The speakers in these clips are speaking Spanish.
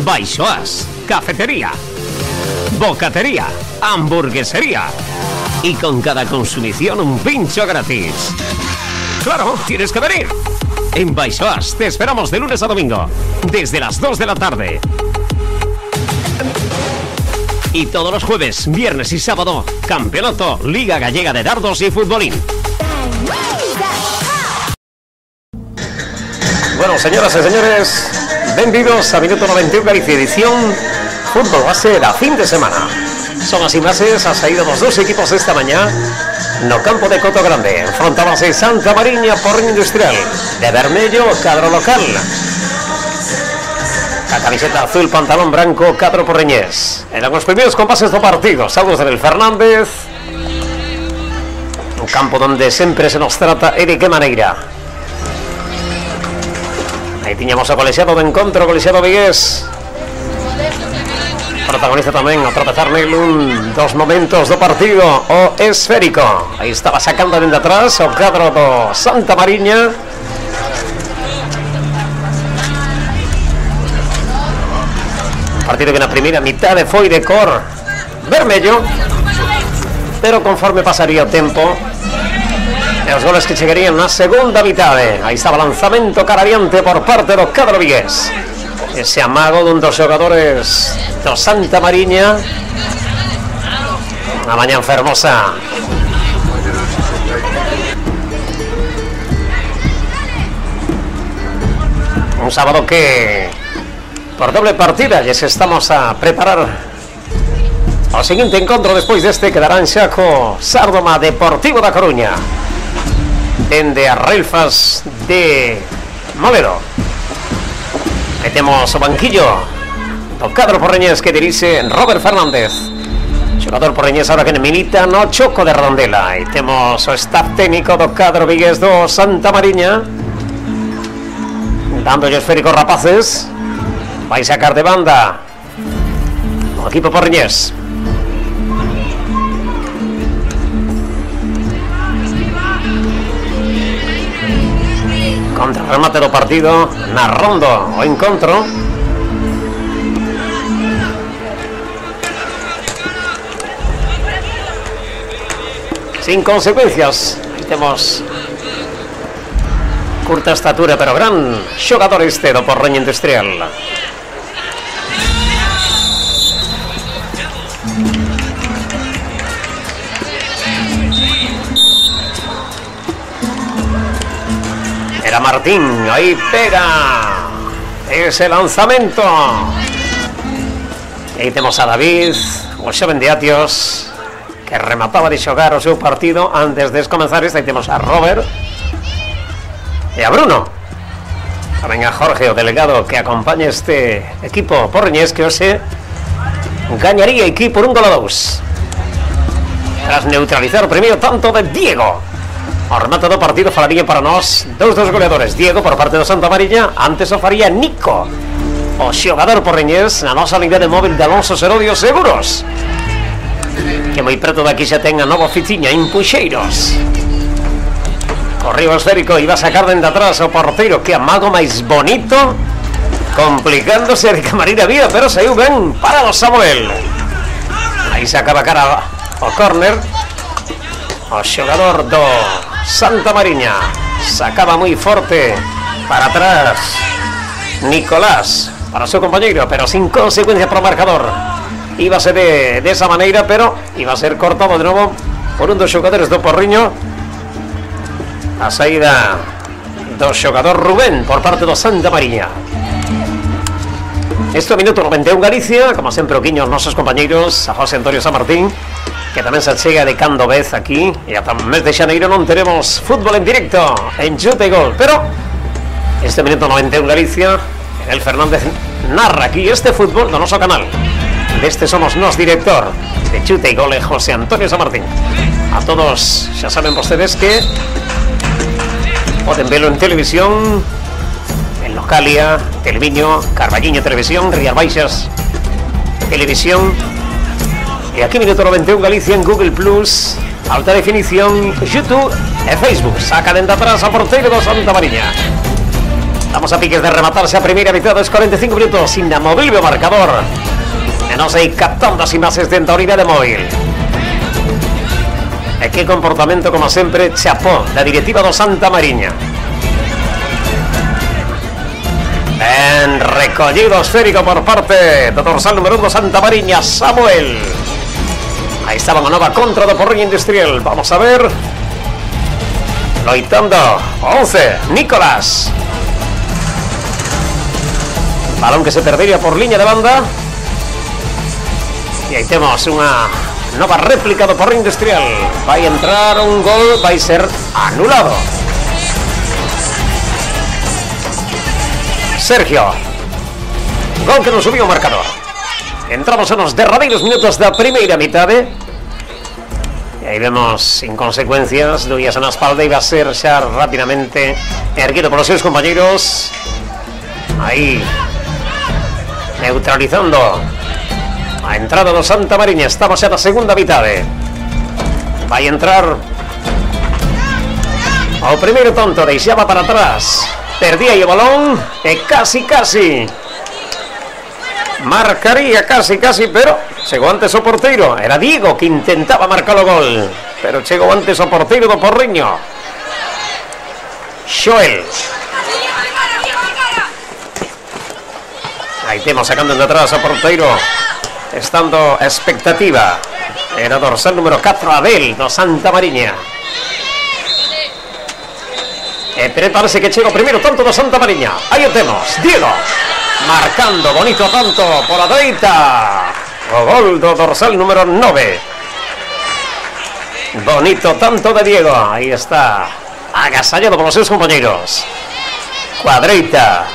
Baixoas, cafetería, bocatería, hamburguesería y con cada consumición un pincho gratis. Claro, tienes que venir. En Baixoas te esperamos de lunes a domingo, desde las 2 de la tarde. Y todos los jueves, viernes y sábado, campeonato, Liga Gallega de Dardos y Futbolín. Bueno, señoras y señores, bienvenidos a Minuto 91 Galicia edición Fútbol Base a fin de semana. Son as imaxes, has saído dos equipos esta mañá no campo de Coto Grande. Enfrontábanse Santa Mariña, Porriño Industrial. De vermello, cadro local. La camiseta azul, pantalón branco, cadro porreñés. Eran os primeiros compases do partido. Saludos del Fernández. Un campo donde sempre se nos trata e de que maneira. Aí tiñamos o colexiado de encontro, colexiado vigués. Protagonista tamén a tropezar nele dos momentos do partido, o esférico. Aí estaba sacando dende atrás o cadro do Santa Mariña. Partido que na primeira mitade foi de cor vermello, pero conforme pasaría o tempo e os goles que chegarían na segunda mitade, aí estaba lanzamento cara adiante por parte do cadro vigués. Ese amago dun dos xogadores do Santa Mariña. Unha mañá fermosa. Un sábado que por doble partida ya se estamos a preparar o seguinte encontro despois deste que darán xa co Sárdoma Deportivo da Coruña dende as relfas de Molero. Metemos o banquillo do cadro porreñés que dirixe Robert Fernández, xogador porreñés ahora que milita no Choco de Redondela. E temos o staff técnico do cadro vigués do Santa Mariña dando o esférico rapaces. Vai sacar de banda o equipo porreñés. Contra remate do partido, narrando o encontro. Sin consecuencias. Aí temos curta estatura, pero gran xogador este do Porriño Industrial. Era Martín, aí pega ese lanzamento. Aí temos a David, o xoven de Atios, que remataba de xogar o seu partido antes de comenzar este. Aí temos a Robert e a Bruno. Tamén a Jorge, o delegado que acompaña este equipo porreñés que hoxe gañaría aquí por 1-2 tras neutralizar o primeiro tanto de Diego. O remate do partido falaría para nós dos goleadores. Diego por parte do Santa Mariña, antes o faría Nico, o xogador porreñés na nosa unidade móvil de Alonso Serodio Seguros, que moi preto daqui xa ten a nova oficina en Puxeiros. Corrió esférico, iba a sacar dende atrás o porteiro, que amago máis bonito, complicándose de que maneira vida, pero saiu ben para o Samuel. Aí sacaba cara o córner o xogador do Santa Mariña, sacaba moi forte para atrás Nicolás para o seu compañeiro, pero sin consecuencia para o marcador. Íbase de esa maneira, pero iba a ser cortado de novo por un dos xogadores do Porriño. A saída do xogador Rubén por parte do Santa Mariña. Este minuto 91 Galicia, como sempre o quiño os nosos compañeiros, a José Antonio San Martín, que tamén se chega de cando vez aquí, e ata o mes de xaneiro non teremos fútbol en directo en Chute e Gol, pero este minuto 91 Galicia, el Fernández narra aquí este fútbol do noso canal. Deste somos nos director de Chute e Gol, José Antonio San Martín. A todos xa saben vostedes que poden velo en televisión, en Localia, Televiño, Carballiño Televisión, Rías Baixas Televisión. E aquí Minuto 91 Galicia en Google Plus, alta definición, YouTube e Facebook. Saca dende atrás a porteiro do Santa Mariña. Vamos a piques de rematarse a primera mitad dos 45 minutos. Inamovible o marcador. E non sei captando as imaxes dentro da unidade móvil. E que comportamento, como sempre, chapó da directiva do Santa Mariña. Ben recollido esférico por parte do dorsal número 1 do Santa Mariña, Samuel. Aí estaba unha nova contra do Porriño Industrial. Vamos a ver. Loitando 11, Nicolás. Balón que se perdería por liña de banda. E aí temos unha nova réplica do Porriño Industrial. Vai entrar un gol, vai ser anulado. Sergio. Gol que nos subiu o marcador. Entramos nos derradeiros minutos da primeira mitade. E aí vemos inconsecuencias. Duías na espalda e va a ser xa rapidamente erguido polos seus compañeros. Aí neutralizando a entrada do Santa Mariña. Estamos xa na segunda mitade. Vai entrar o primeiro tonto. Deixaba para atrás. Perdía o balón e casi marcaría, casi, pero chegou antes o porteiro. Era Diego que intentaba marcar o gol, pero chegou antes o porteiro do Porriño, Xoel. Aí temos sacando de atrás o porteiro, estando a expectativa. Era dorsal número 4, Abel, do Santa Mariña. E prepárase que chega o primeiro tonto do Santa Mariña. Aí o temos, Diego, marcando bonito tanto por a dereita. O gol do dorsal número 9. Bonito tanto de Diego. Aí está, agasallado polos seus compañeros. Cuadreita,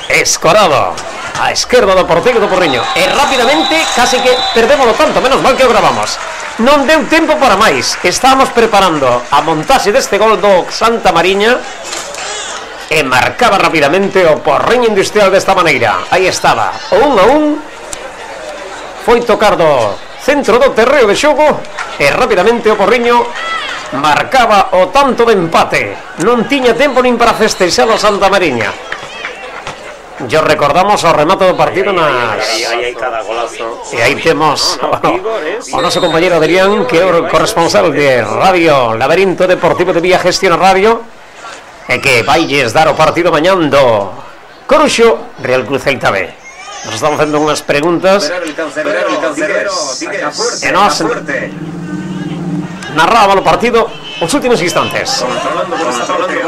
escorado a esquerda do porteiro do Porriño. E rapidamente, casi que perdemos o tanto. Menos mal que o gravamos. Non deu tempo para máis. Estábamos preparando a montaxe deste gol do Santa Mariña e marcaba rapidamente o Porriño Industrial desta maneira. Aí estaba, o 1-1. Foi tocar do centro do terreo de xogo e rapidamente o Porriño marcaba o tanto de empate. Non tiña tempo nin para festexar o Santa Mariña. Yo recordamos o remate do partido nas... E aí temos o noso compañero Adrián, que é o corresponsal de Radio Laberinto Deportivo de Vía Gestión Radio, e que vailles dar o partido mañán do Coruxo Real Cruz Celta B. Nos estamos facendo unhas preguntas e nós narrábamos o partido os últimos instantes. Controlando por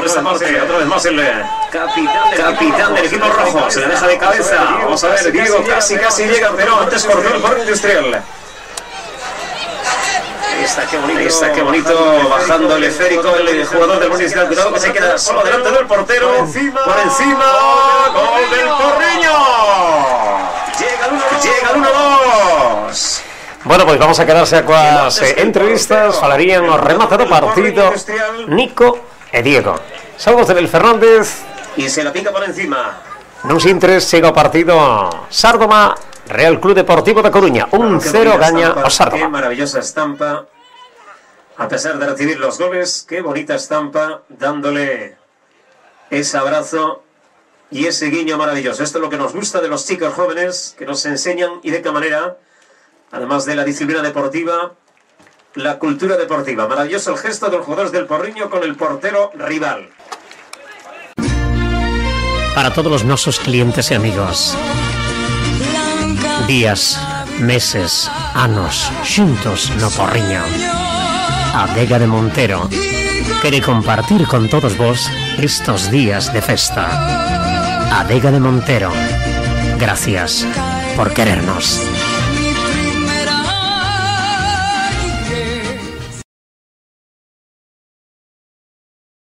esta parte, otra vez más el capitán del equipo rojo, se le deja de cabeza. Vamos a ver, Diego casi llega, pero antes corrió el Porriño Industrial. Ahí está, qué bonito, bajando el esférico el jugador del Porriño Industrial. Cuidado que se queda solo delante del portero. Por encima, gol del Porriño. Llega el 1-2. Bueno, pois vamos a quedarse coas entrevistas. Falarían o remate do partido Nico e Diego. Saludos de Abel Fernández. Y se la pica por encima. Nuns intres chega o partido Sárdoma Real Club Deportivo da Coruña. 1-0 gaña o Sárdoma. Qué maravillosa estampa. A pesar de recibir los goles, qué bonita estampa, dándole ese abrazo y ese guiño maravilloso. Esto es lo que nos gusta de los chicos jóvenes, que nos enseñan y de qué manera, además de la disciplina deportiva, la cultura deportiva. Maravilloso el gesto de los jugadores del Porriño con el portero rival. Para todos los nosos clientes e amigos, días, meses, anos xuntos no Porriño, Adega de Montero quere compartir con todos vos estos días de festa. Adega de Montero, gracias por querernos.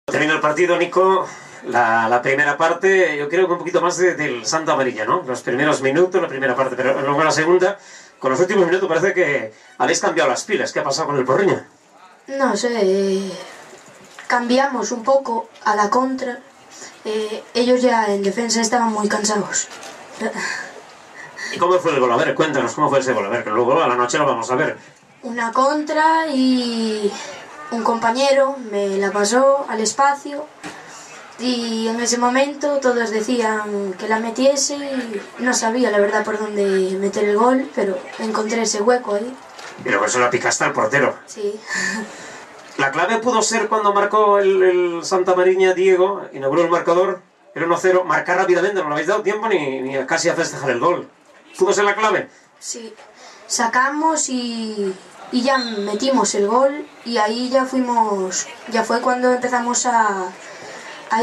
Termina el partido, Nico. La primera parte, yo creo que un poquito más del Santa Mariña, ¿no? Los primeros minutos, la primera parte, pero luego la segunda, con los últimos minutos parece que habéis cambiado las pilas. ¿Qué ha pasado con el Porriño? No sé, cambiamos un poco a la contra. Ellos ya en defensa estaban muy cansados. ¿Y cómo fue el gol? A ver, cuéntanos cómo fue ese gol. A ver, que luego a la noche lo vamos a ver. Una contra y un compañero me la pasó al espacio Y en ese momento todos decían que la metiese y no sabía la verdad por dónde meter el gol, pero encontré ese hueco ahí. Y luego eso la picaste al portero. Sí. La clave pudo ser cuando marcó el Santa Mariña Diego, inauguró el marcador, el 1-0, marcar rápidamente, no le habéis dado tiempo ni casi a festejar el gol. ¿Pudo ser la clave? Sí. Sacamos y ya metimos el gol y ahí ya fue cuando empezamos a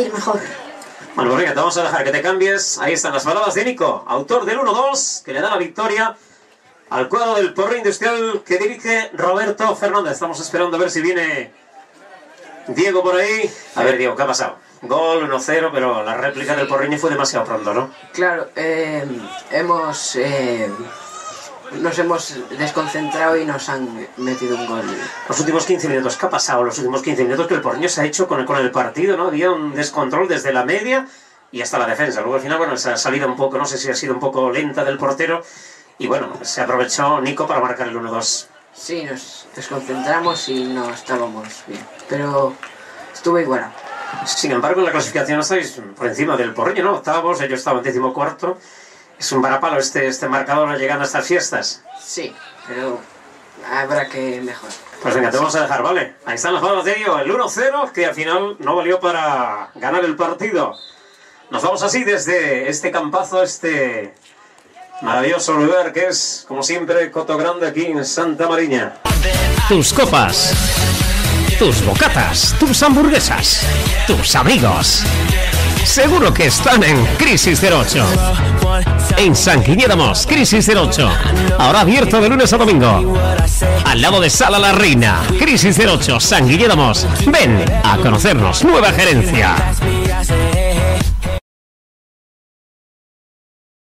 ir mejor. Bueno, pues venga, te vamos a dejar que te cambies. Ahí están las palabras de Nico, autor del 1-2, que le da la victoria al cuadro del Porriño Industrial que dirige Roberto Fernández. Estamos esperando a ver si viene Diego por ahí. A ver, Diego, ¿qué ha pasado? Gol, 1-0, pero la réplica del Porriño fue demasiado pronto, ¿no? Claro, nos hemos desconcentrado y nos han metido un gol. Los últimos 15 minutos, ¿qué ha pasado? Los últimos 15 minutos que el Porriño se ha hecho con el partido, ¿no? Había un descontrol desde la media y hasta la defensa. Luego al final, bueno, esa salida un poco, no sé si ha sido un poco lenta del portero. Y bueno, se aprovechó Nico para marcar el 1-2. Sí, nos desconcentramos y no estábamos bien. Pero estuvo igual. Sin embargo, en la clasificación estáis por encima del Porriño, ¿no? Octavos, ellos estaban 14º. Es un varapalo este marcador llegando a estas fiestas. Sí, pero habrá que mejorar. Pues venga, te vamos a dejar, ¿vale? Ahí están las palabras de ello, el 1-0, que al final no valió para ganar el partido. Nos vamos así desde este campazo, este maravilloso lugar que es, como siempre, Coto Grande aquí en Santa Mariña. Tus copas, tus bocatas, tus hamburguesas, tus amigos. Seguro que están en Crisis 08. En San Guillermos, Crisis 08. Ahora abierto de lunes a domingo. Al lado de Sala La Reina. Crisis 08, San Guillermos. Ven a conocernos. Nueva gerencia.